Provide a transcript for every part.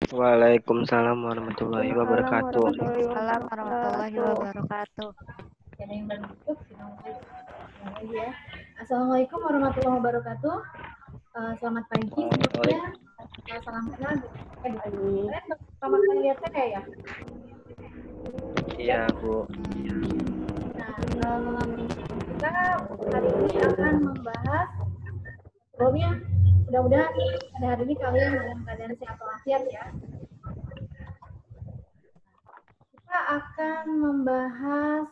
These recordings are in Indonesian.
Waalaikumsalam warahmatullahi wabarakatuh. Waalaikumsalam warahmatullahi wabarakatuh. Ada yang baru masuk, ya. Assalamualaikum warahmatullahi wabarakatuh. Selamat pagi semuanya. Salam kenal. Kalian pertama kali lihat saya ya? Iya, Bu. Nah, kita hari ini akan membahas sebelumnya. Mudah-mudahan pada hari ini kalian dalam keadaan sehat walafiat ya. Kita akan membahas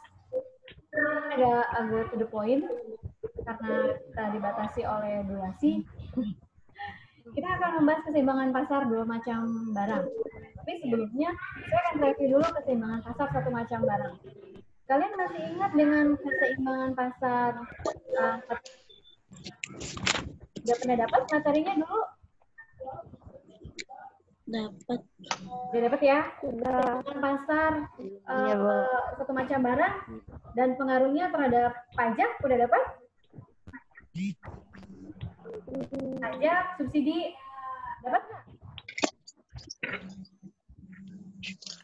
agak to the point karena kita dibatasi oleh durasi. Kita akan membahas keseimbangan pasar dua macam barang. Tapi sebelumnya saya akan review dulu keseimbangan pasar satu macam barang. Kalian masih ingat dengan keseimbangan pasar? Udah pernah dapat materinya dulu? Dapat. Udah dapat ya? Keseimbangan pasar satu macam barang dan pengaruhnya terhadap pajak udah dapat? Pajak, subsidi dapat nggak?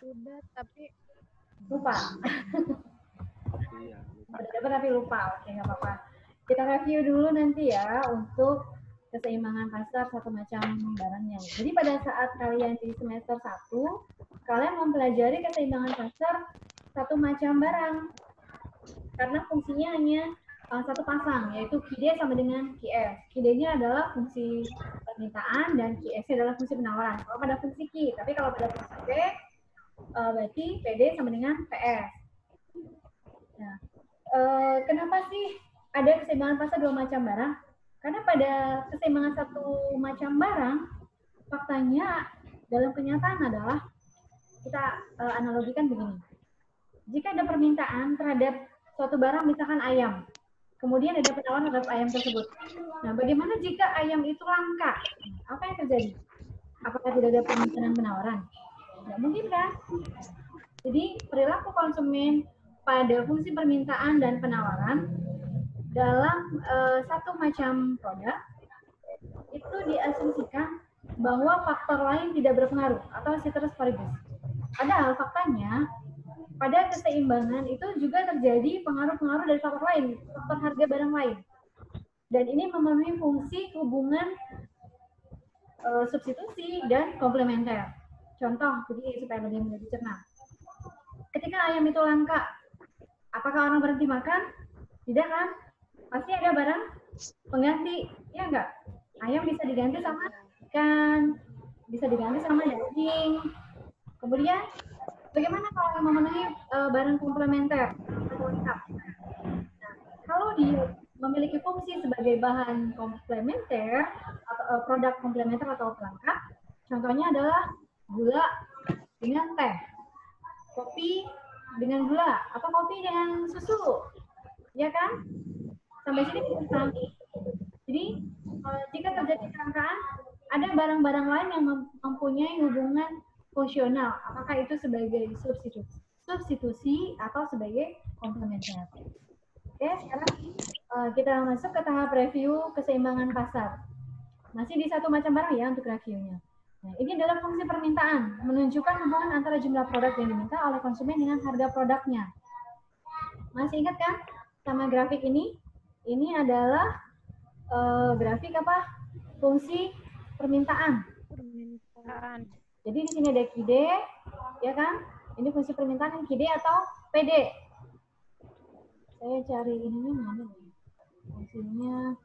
Sudah, tapi Lupa. Udah dapat tapi lupa. Oke, nggak apa-apa. Kita review dulu nanti ya untuk keseimbangan pasar satu macam barangnya. Jadi pada saat kalian di semester 1, kalian mempelajari keseimbangan pasar satu macam barang. Karena fungsinya hanya satu pasang, yaitu QD sama dengan QS. QD-nya adalah fungsi permintaan dan QS adalah fungsi penawaran. Kalau pada fungsi Q, tapi kalau pada fungsi P, berarti PD sama dengan PS. Nah, kenapa sih ada keseimbangan pasar dua macam barang? Karena pada keseimbangan satu macam barang, faktanya dalam kenyataan adalah kita analogikan begini. Jika ada permintaan terhadap suatu barang, misalkan ayam, kemudian ada penawaran terhadap ayam tersebut. Nah, bagaimana jika ayam itu langka? Apa yang terjadi? Apakah tidak ada permintaan dan penawaran? Tidak mungkin kan? Jadi perilaku konsumen pada fungsi permintaan dan penawaran dalam satu macam produk itu diasumsikan bahwa faktor lain tidak berpengaruh atau ceteris paribus. Padahal faktanya pada keseimbangan itu juga terjadi pengaruh-pengaruh dari faktor lain, faktor harga barang lain. Dan ini memenuhi fungsi hubungan substitusi dan komplementer. Contoh, jadi supaya lebih mudah dicerna. Ketika ayam itu langka, apakah orang berhenti makan? Tidak kan? Pasti ada barang pengganti, ya enggak? Ayam bisa diganti sama ikan, bisa diganti sama daging. Kemudian, bagaimana kalau memenuhi barang komplementer atau lengkap? Nah, kalau dia memiliki fungsi sebagai bahan komplementer atau produk komplementer atau pelengkap, contohnya adalah gula dengan teh, kopi dengan gula, atau kopi dengan susu, ya kan? Sampai sini bisa dipahami. Jadi, jika terjadi kelangkaan, ada barang-barang lain yang mempunyai hubungan fungsional. Apakah itu sebagai substitusi atau sebagai komplementer? Oke, sekarang kita masuk ke tahap review keseimbangan pasar. Masih di satu macam barang ya untuk reviewnya. Nah, ini adalah fungsi permintaan, menunjukkan hubungan antara jumlah produk yang diminta oleh konsumen dengan harga produknya. Masih ingat kan sama grafik ini? Ini adalah grafik apa? Fungsi permintaan. Jadi di sini ada QD, ya kan? Ini fungsi permintaan QD atau PD. Saya cari ininya mana nih? Fungsinya.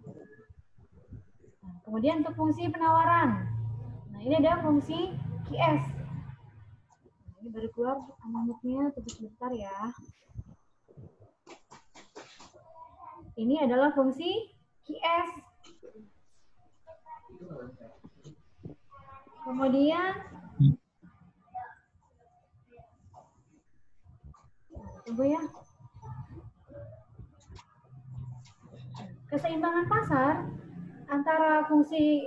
Nah, kemudian untuk fungsi penawaran. Nah, ini ada fungsi QS. Nah, ini baru keluar anamutnya, tunggu sebentar ya. Ini adalah fungsi QS. Kemudian tunggu ya. Keseimbangan pasar antara fungsi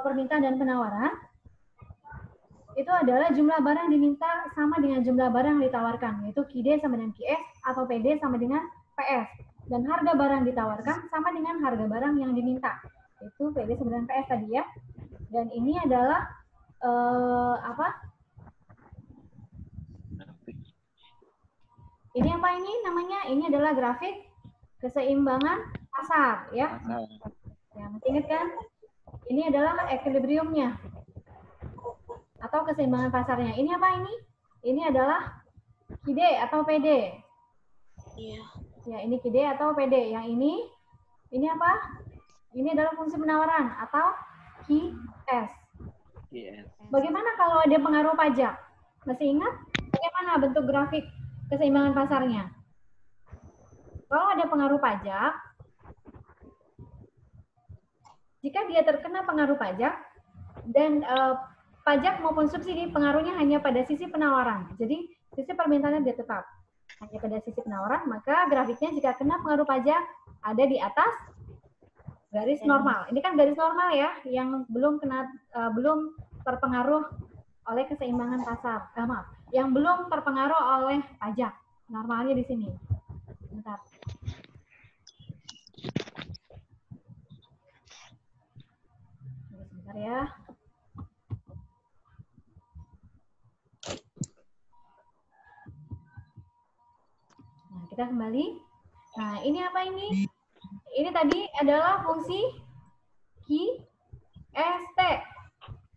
permintaan dan penawaran itu adalah jumlah barang diminta sama dengan jumlah barang yang ditawarkan, yaitu QD sama dengan QS atau PD sama dengan PS. Dan harga barang ditawarkan sama dengan harga barang yang diminta, yaitu PD sama dengan PS tadi ya. Dan ini adalah apa? Ini apa ini namanya? Ini adalah grafik keseimbangan pasar, ya. Ya, masih ingat kan? Ini adalah equilibriumnya atau keseimbangan pasarnya. Ini apa ini? Ini adalah QD atau PD. Iya. Ya, ini QD atau PD. Yang ini apa? Ini adalah fungsi penawaran atau QS. Bagaimana kalau ada pengaruh pajak? Masih ingat? Bagaimana bentuk grafik keseimbangan pasarnya? Kalau ada pengaruh pajak, jika dia terkena pengaruh pajak, dan pajak maupun subsidi pengaruhnya hanya pada sisi penawaran. Jadi sisi permintaannya dia tetap hanya pada sisi penawaran, maka grafiknya jika kena pengaruh pajak ada di atas garis normal. Ini kan garis normal ya, yang belum terpengaruh oleh keseimbangan pasar. Maaf, yang belum terpengaruh oleh pajak. Normalnya di sini. Bentar. Sebentar ya. Nah, kita kembali. Nah, ini apa ini? Ini tadi adalah fungsi QST.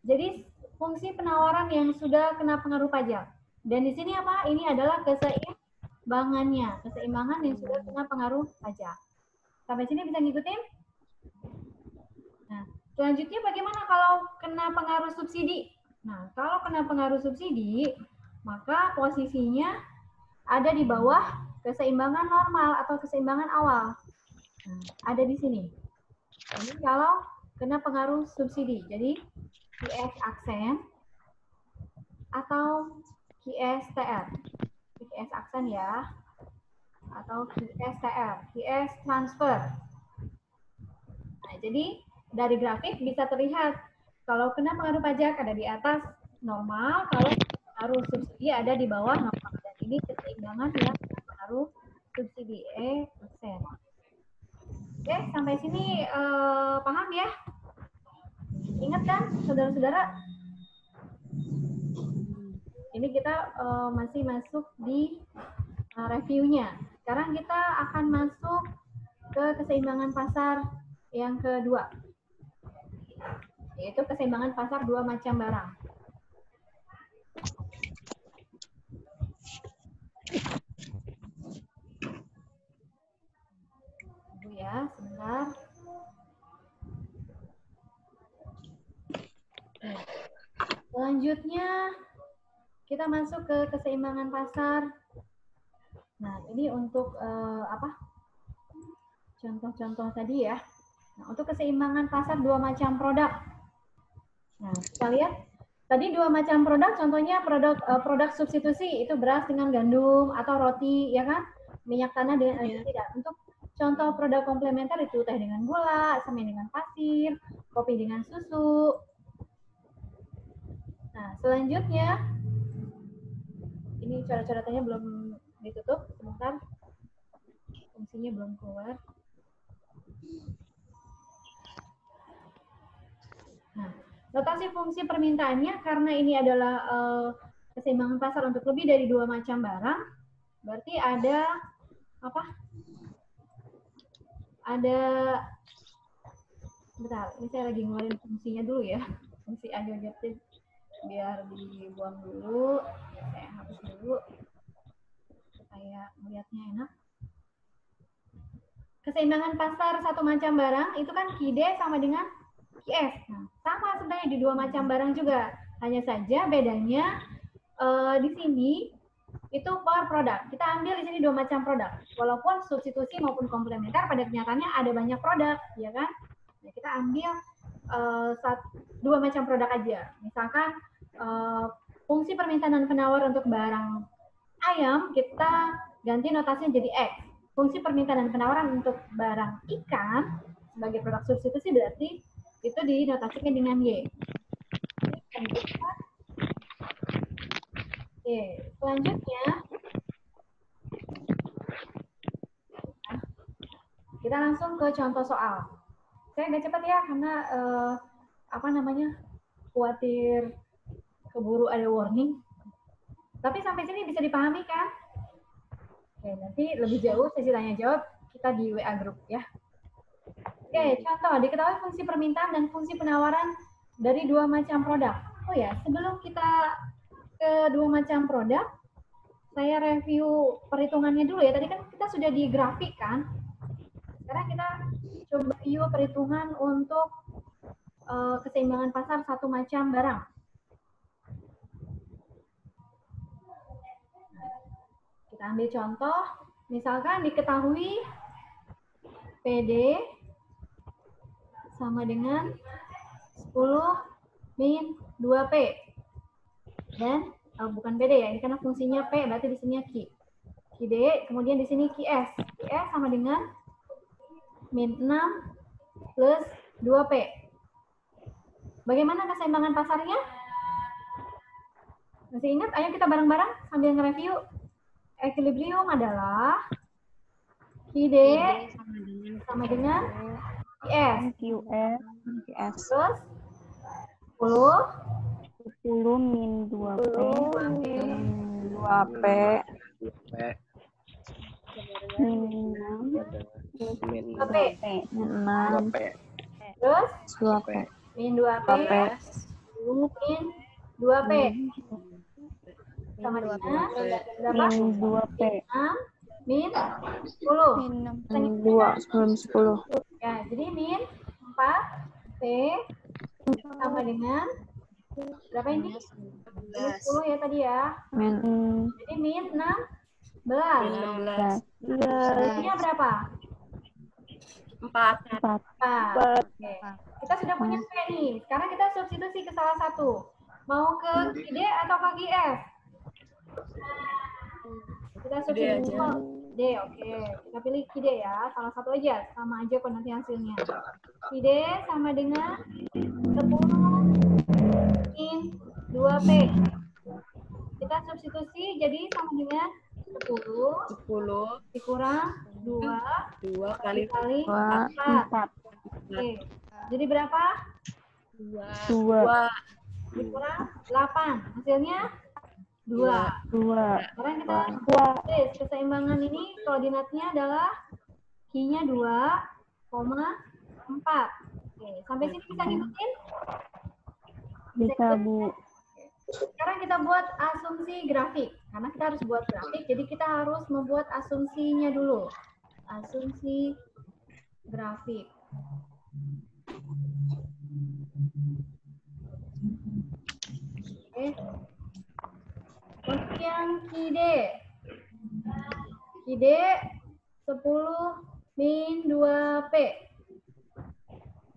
Jadi fungsi penawaran yang sudah kena pengaruh pajak. Dan di sini apa? Ini adalah keseimbangannya, keseimbangan yang sudah kena pengaruh pajak. Sampai sini bisa ngikutin? Nah, selanjutnya bagaimana kalau kena pengaruh subsidi? Nah, kalau kena pengaruh subsidi, maka posisinya ada di bawah keseimbangan normal atau keseimbangan awal. Nah, ada di sini. Ini kalau kena pengaruh subsidi. Jadi QS aksen atau QSTR. QS aksen ya. Atau QSTR, QS transfer. Nah, jadi dari grafik bisa terlihat kalau kena pengaruh pajak ada di atas normal, kalau pengaruh subsidi ada di bawah normal. Dan ini keseimbangan yang pengaruh subsidi aksen. Oke, sampai sini paham ya? Ingat kan, saudara-saudara? Ini kita masih masuk di reviewnya. Sekarang kita akan masuk ke keseimbangan pasar yang kedua, yaitu keseimbangan pasar dua macam barang. Tunggu ya, sebentar. Selanjutnya kita masuk ke keseimbangan pasar. Nah, ini untuk apa? Contoh-contoh tadi ya. Nah, untuk keseimbangan pasar dua macam produk. Nah, kita lihat tadi dua macam produk, contohnya produk substitusi itu beras dengan gandum atau roti, ya kan? Minyak tanah dengan tidak. Untuk contoh produk komplementer itu teh dengan gula, semen dengan pasir, kopi dengan susu. Nah, selanjutnya ini coret-coretannya belum ditutup, sebentar. Fungsinya belum keluar. Nah, notasi fungsi permintaannya karena ini adalah keseimbangan pasar untuk lebih dari dua macam barang, berarti ada apa? Ada, bentar, ini saya lagi ngeluarin fungsinya dulu ya, fungsi adjusted biar dibuang dulu, saya hapus dulu supaya melihatnya enak. Keseimbangan pasar satu macam barang itu kan QD sama dengan QS. Nah, sama sebenarnya di dua macam barang juga. Hanya saja bedanya di sini itu per produk. Kita ambil di sini dua macam produk. Walaupun substitusi maupun komplementer pada kenyataannya ada banyak produk, ya kan? Nah, kita ambil dua macam produk aja. Misalkan fungsi permintaan dan penawar untuk barang ayam kita ganti notasinya jadi X. Fungsi permintaan dan penawaran untuk barang ikan sebagai produk substitusi berarti itu dinotasikan dengan Y. Oke, selanjutnya kita langsung ke contoh soal. Saya agak cepat ya karena apa namanya khawatir keburu ada warning. Tapi sampai sini bisa dipahami kan? Oke, nanti lebih jauh sesi tanya jawab kita di WA group ya. Oke, contoh diketahui fungsi permintaan dan fungsi penawaran dari dua macam produk. Oh ya, sebelum kita ke dua macam produk, saya review perhitungannya dulu ya. Tadi kan kita sudah di grafik kan. Sekarang kita coba review perhitungan untuk keseimbangan pasar satu macam barang. Kita ambil contoh, misalkan diketahui PD sama dengan 10 min 2P. Dan bukan PD ya, ini karena fungsinya P, berarti di sini Q. QD, kemudian di sini QS. QS sama dengan min 6 plus 2P. Bagaimana keseimbangan pasarnya? Masih ingat? Ayo kita bareng-barang sambil nge-review. Equilibrium adalah QD sama dengan QS. Terus 10 min 2P min 2P min 6 min 2P. 6 Terus 2P min 2P min 2P sama dengan berapa? min 2P 6 min 10. min 10. Ya, jadi min 4P sama dengan berapa ini? 10 ya tadi ya. Min Jadi min 16. 16. Hasilnya berapa? 4. 4. 4. Oke. Kita sudah punya P nih. Sekarang kita substitusi ke salah satu. Mau ke QD atau ke QS? Kita substitusi ke D. Oke. Kita pilih QD ya. Salah satu aja. Sama aja kok nanti hasilnya. QD sama dengan 10 min 2P. Kita substitusi jadi sama dengan 10 dikurang 2 kali kali 4. 4. Oke. Jadi berapa? 2. Dikurang 8. Hasilnya 2. 2. Sekarang kita tes keseimbangan ini koordinatnya adalah Q-nya 2,4. Oke, sampai sini bisa ngikutin? Bisa, Bu. Sekarang kita buat asumsi grafik. Karena kita harus buat grafik, jadi kita harus membuat asumsinya dulu. Asumsi grafik. Oke. Untuk yang QD. QD 10 min 2P.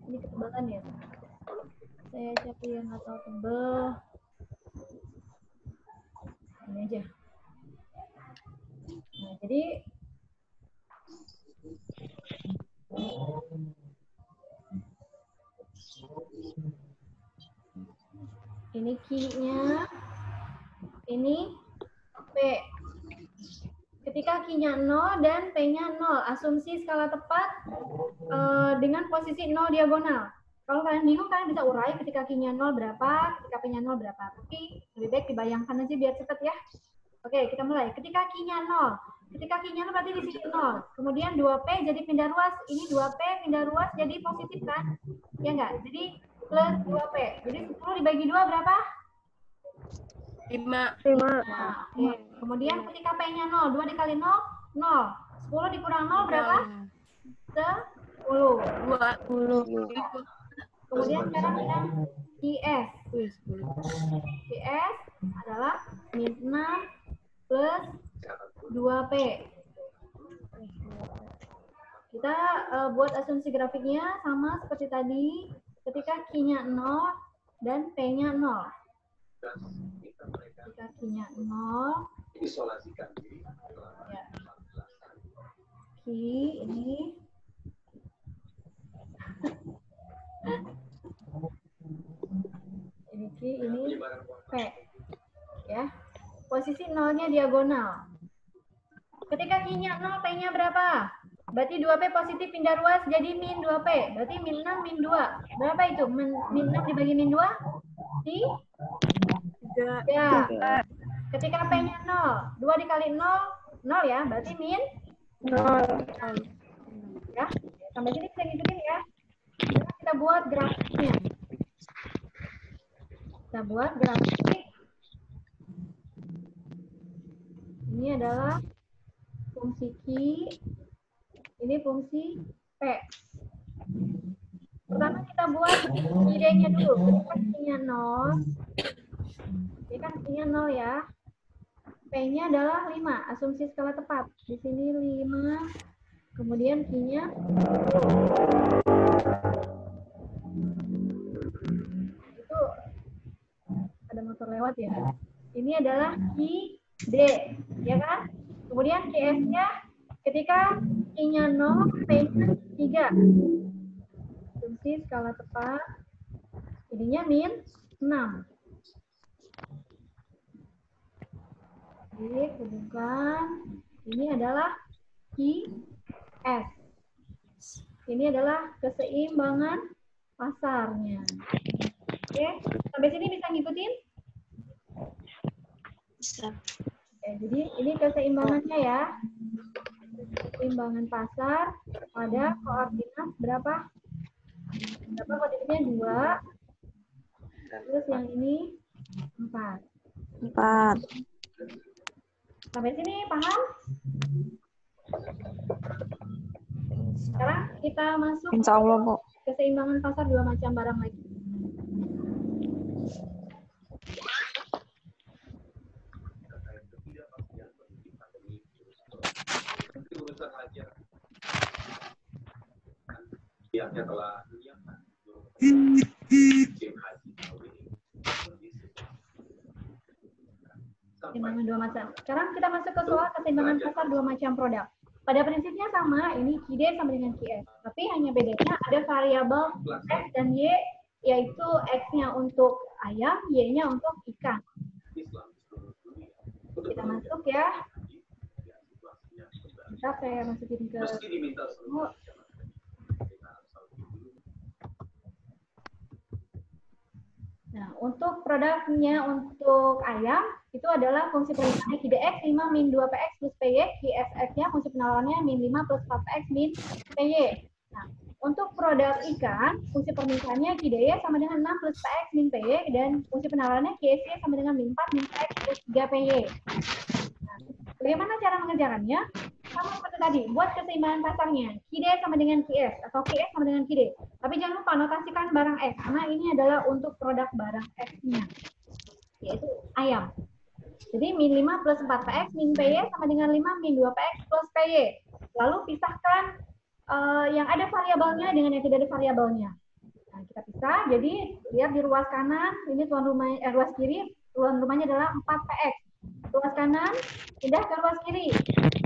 Ini ketebalan ya. Saya cari yang nggak tahu tebel. Ini aja. Nah, jadi ini Q-nya, ini P. Ketika Q-nya 0 dan P-nya 0, asumsi skala tepat dengan posisi 0 diagonal. Kalau kalian bingung, kalian bisa urai ketika Q-nya 0 berapa, ketika P-nya 0 berapa. Tapi lebih baik dibayangkan aja biar cepet ya. Oke, kita mulai. Ketika Q-nya 0. Ketika Q-nya 0 berarti di sini 0. Kemudian 2P jadi pindah ruas. Ini 2P pindah ruas jadi positif kan? Ya enggak? Jadi plus 2P. Jadi 10 dibagi 2 berapa? 5. Nah, oke. Kemudian ketika P-nya 0. 2 dikali 0, 0. 10 dikurang 0 berapa? 10. 10. Kemudian sekarang yang QS. QS adalah min 6 plus 2P. Kita buat asumsi grafiknya sama seperti tadi ketika Q-nya 0 dan P-nya 0. Ketika Q-nya 0, ya. Q ini ini Q, ini P. Ya. Posisi 0-nya diagonal. Ketika Q-nya 0, P-nya berapa? Berarti 2P positif pindah ruas jadi min 2P. Berarti min 6, min 2. Berapa itu? Min 6 dibagi min 2? Ya. 3. Ketika P-nya 0, 2 dikali 0, 0 ya, berarti min 0. ya. Sampai sini bisa ngikutin ya. Sekarang kita buat grafiknya. Kita buat grafik. Ini adalah fungsi Q, ini fungsi P. Pertama kita buat ide-nya dulu. Ketika Q-nya 0, ini kan Q-nya 0 ya. P-nya adalah 5, asumsi skala tepat. Di sini 5, kemudian Q-nya 10. Itu ada motor lewat ya. Ini adalah Q D, ya kan? Kemudian QS-nya ketika Q-nya 0, P-nya 3. Asumsi skala tepat. Jadinya min 6. Jadi, hubungkan. Ini adalah QS. Ini adalah keseimbangan pasarnya. Oke, sampai sini bisa ngikutin? Bisa. Oke, jadi ini keseimbangannya ya. Keseimbangan pasar pada koordinat berapa? Berapa koordinatnya? 2. Terus yang ini 4. 4. Sampai sini paham? Sekarang kita masuk Insya Allah, Bu. keseimbangan pasar 2 macam barang lagi. Keseimbangan 2 macam. Sekarang kita masuk ke soal keseimbangan pasar 2 macam produk. Pada prinsipnya sama, ini QD sama dengan QS. Tapi hanya bedanya ada variabel X dan Y, yaitu X-nya untuk ayam, Y-nya untuk ikan. Kita masuk ya. Bentar, saya masukin ke... Oh. Nah, untuk produknya untuk ayam, itu adalah fungsi permintaannya QDX 5 min 2PX plus PY, QSX-nya fungsi penawarannya min 5 plus 4PX min PY. Nah, untuk produk ikan, fungsi permintaannya QDY sama dengan 6 plus PX min PY, dan fungsi penawarannya QSY sama dengan min 4 min PX plus 3 PY. Nah, bagaimana cara mengerjakannya? Sama seperti tadi, buat keseimbangan pasarnya. QD sama dengan QS, atau QS sama dengan QD. Tapi jangan lupa notasikan barang X, karena ini adalah untuk produk barang X-nya, yaitu ayam. Jadi min 5 plus 4PX min PY sama dengan 5 min 2PX plus PY. Lalu pisahkan yang ada variabelnya dengan yang tidak ada variabelnya. Nah, kita pisah, jadi lihat di ruas kanan, ini tuan rumah, ruas kiri, tuan rumahnya adalah 4PX. Ruas kanan, pindah ke ruas kiri.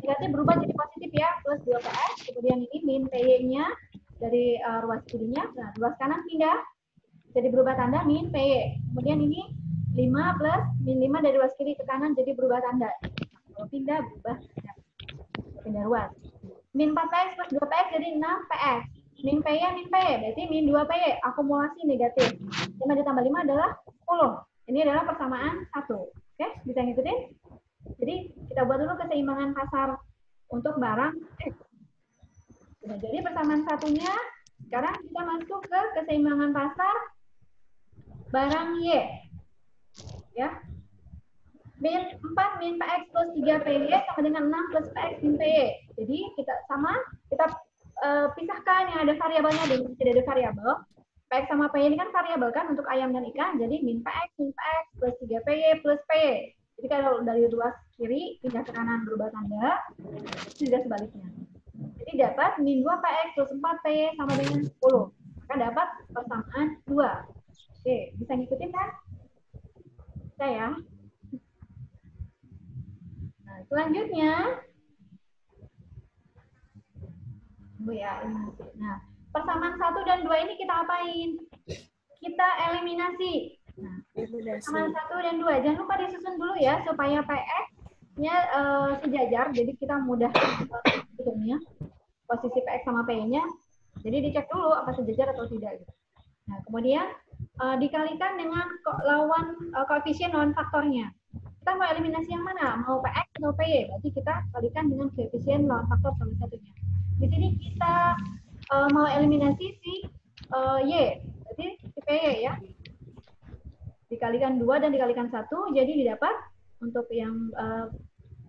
Negatif berubah jadi positif ya, plus 2PX. Kemudian ini min PY-nya dari ruas kirinya. Nah, ruas kanan pindah, jadi berubah tanda min PY. Kemudian ini 5 plus min 5 dari ruas kiri ke kanan jadi berubah tanda. Kalau pindah berubah tanda. Pindah ruas. Min 4PX plus 2PX jadi 6PX. Min PY berarti min 2PY. Akumulasi negatif. 5 ditambah 5 adalah 10. Ini adalah persamaan 1. Oke, bisa ngikutin? Jadi kita buat dulu keseimbangan pasar untuk barang X. Nah, jadi persamaan satunya. Sekarang kita masuk ke keseimbangan pasar barang Y. Ya. Min 4 min PX plus 3 PY sama dengan 6 plus PX min PY. Jadi kita pisahkan yang ada variabelnya dan tidak ada variabel. PX sama PY ini kan variabel kan untuk ayam dan ikan. Jadi min PX plus 3 PY plus PY. Jadi kalau dari ruas kiri pindah ke kanan berubah tanda, tidak sebaliknya. Jadi dapat min 2 PX plus 4 PY sama dengan 10. Maka dapat persamaan 2. Oke, bisa ngikutin kan? Bisa ya? Nah, selanjutnya, Bu ya, eliminasi. Nah, persamaan 1 dan 2 ini kita apain? Kita eliminasi. Nah, persamaan 1 dan 2. Jangan lupa disusun dulu ya, supaya PX-nya sejajar. Jadi kita mudah hitungnya. Posisi PX sama PY-nya. Jadi dicek dulu apa sejajar atau tidak. Nah, kemudian dikalikan dengan koefisien lawan faktornya. Kita mau eliminasi yang mana? Mau PX atau PY? Berarti kita kalikan dengan koefisien lawan faktor salah satunya. Di sini kita mau eliminasi si Y, berarti si PY ya. Dikalikan 2 dan dikalikan 1, jadi didapat untuk yang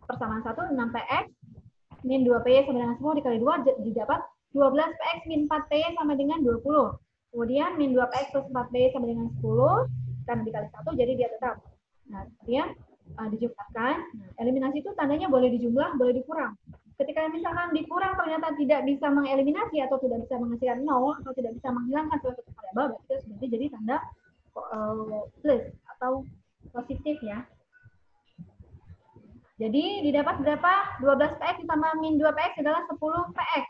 persamaan 1, 6PX min 2PY sama dengan 10 dikali 2, didapat 12PX min 4PY sama dengan 20. Kemudian min 2PX plus 4PY sama dengan 10, kan dikali 1, jadi dia tetap. Nah, kemudian dijumlahkan. Nah, eliminasi itu tandanya boleh dijumlah, boleh dikurang. Ketika misalkan dikurang ternyata tidak bisa mengeliminasi atau tidak bisa menghasilkan 0 atau tidak bisa menghilangkan suatu variabel, berarti itu sudah jadi tanda plus atau positif ya. Jadi didapat berapa? 12PX ditambah min 2PX adalah 10PX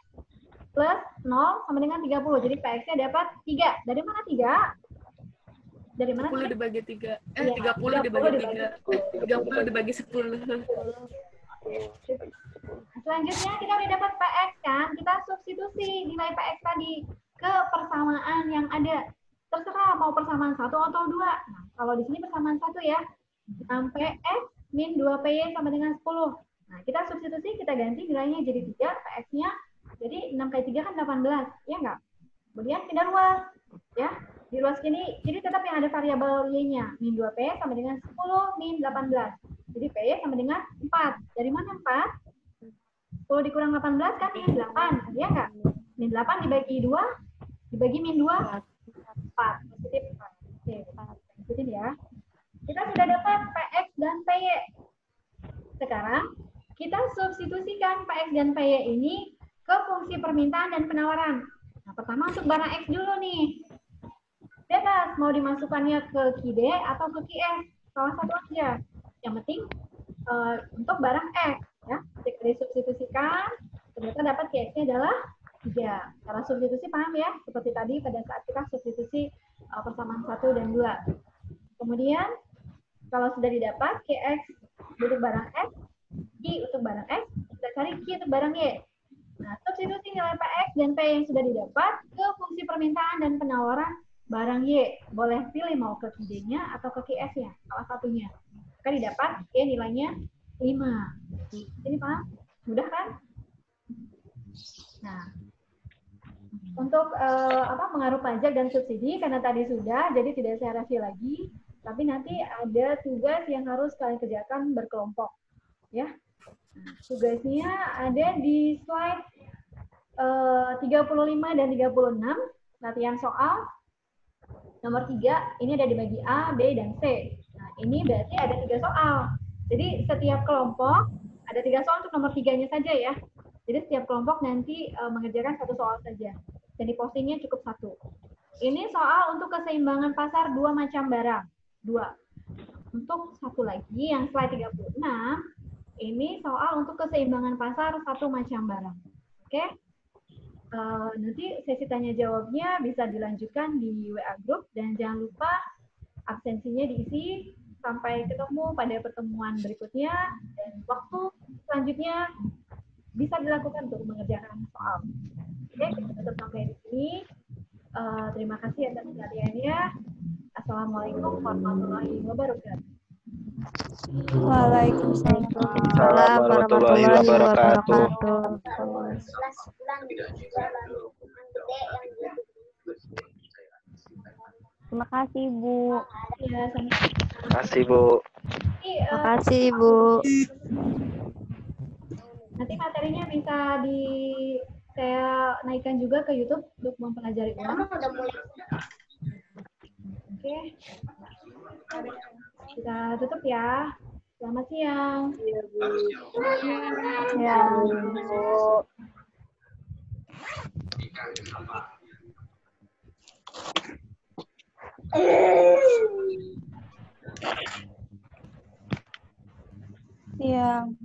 plus 0 sama dengan 30. Jadi PX-nya dapat 3. Dari mana 3? Dari mana? 10 dibagi 3. Ya, 30 dibagi 3. 30 dibagi 10. Selanjutnya kita udah dapat PX kan? Kita substitusi nilai PX tadi ke persamaan yang ada. Terserah mau persamaan 1 atau 2. Nah, kalau di sini persamaan 1 ya. Sampai X min 2PY sama dengan 10. Nah, kita substitusi, kita ganti nilainya jadi 3, PX-nya. Jadi 6 kali 3 kan 18, ya enggak? Kemudian pindah luas, ya. Di luas ini, jadi tetap yang ada variabel Y-nya. Min 2PY sama dengan 10 min 18. Jadi PY sama dengan 4. Dari mana 4? 10 dikurang 18 kan min 8, ya enggak? Min 8 dibagi 2, dibagi min 2, 4. Positif 4. Oke, 4. Positif ya. Kita sudah dapat PX dan PY. Sekarang, kita substitusikan PX dan PY ini ke fungsi permintaan dan penawaran. Nah, pertama untuk barang X dulu nih. Bebas, mau dimasukkannya ke QD atau ke QS. Salah satu aja. Yang penting, untuk barang X. Ya, ketika disubstitusikan, ternyata dapat QX-nya adalah 3. Cara substitusi paham ya? Seperti tadi pada saat kita substitusi persamaan 1 dan 2. Kemudian, kalau sudah didapat QX untuk barang X, Q untuk barang X, kita cari Q untuk barang Y. Nah, substitusi nilai PX dan P yang sudah didapat ke fungsi permintaan dan penawaran barang Y. Boleh pilih mau ke QD-nya atau ke QS-nya, salah satunya. Maka didapat Y nilainya 5. Ini paham? Mudah kan? Nah, untuk pengaruh pajak dan subsidi, karena tadi sudah, jadi tidak saya review lagi. Tapi nanti ada tugas yang harus kalian kerjakan berkelompok. Ya. Nah, tugasnya ada di slide 35 dan 36. Latihan soal. Nomor 3, ini ada dibagi A, B, dan C. Nah, ini berarti ada 3 soal. Jadi setiap kelompok ada 3 soal untuk nomor 3-nya saja ya. Jadi setiap kelompok nanti mengerjakan 1 soal saja. Jadi postingnya cukup 1. Ini soal untuk keseimbangan pasar 2 macam barang. 2. Untuk satu lagi yang slide 36, ini soal untuk keseimbangan pasar 1 macam barang. Oke? Nanti sesi tanya jawabnya bisa dilanjutkan di WA group dan jangan lupa absensinya diisi. Sampai ketemu pada pertemuan berikutnya dan waktu selanjutnya bisa dilakukan untuk mengerjakan soal. Oke, kita tutup sampai di sini. Terima kasih atas perhatiannya. Assalamualaikum warahmatullahi wabarakatuh. Waalaikumsalam warahmatullahi wabarakatuh. Terima kasih, Bu. Ya, sama. Terima kasih, Bu. Terima kasih, Bu. Nanti materinya bisa saya naikkan juga ke YouTube untuk mempelajari ulang. Oke. Kita tutup ya. Selamat siang. Ya, Bu. Siang.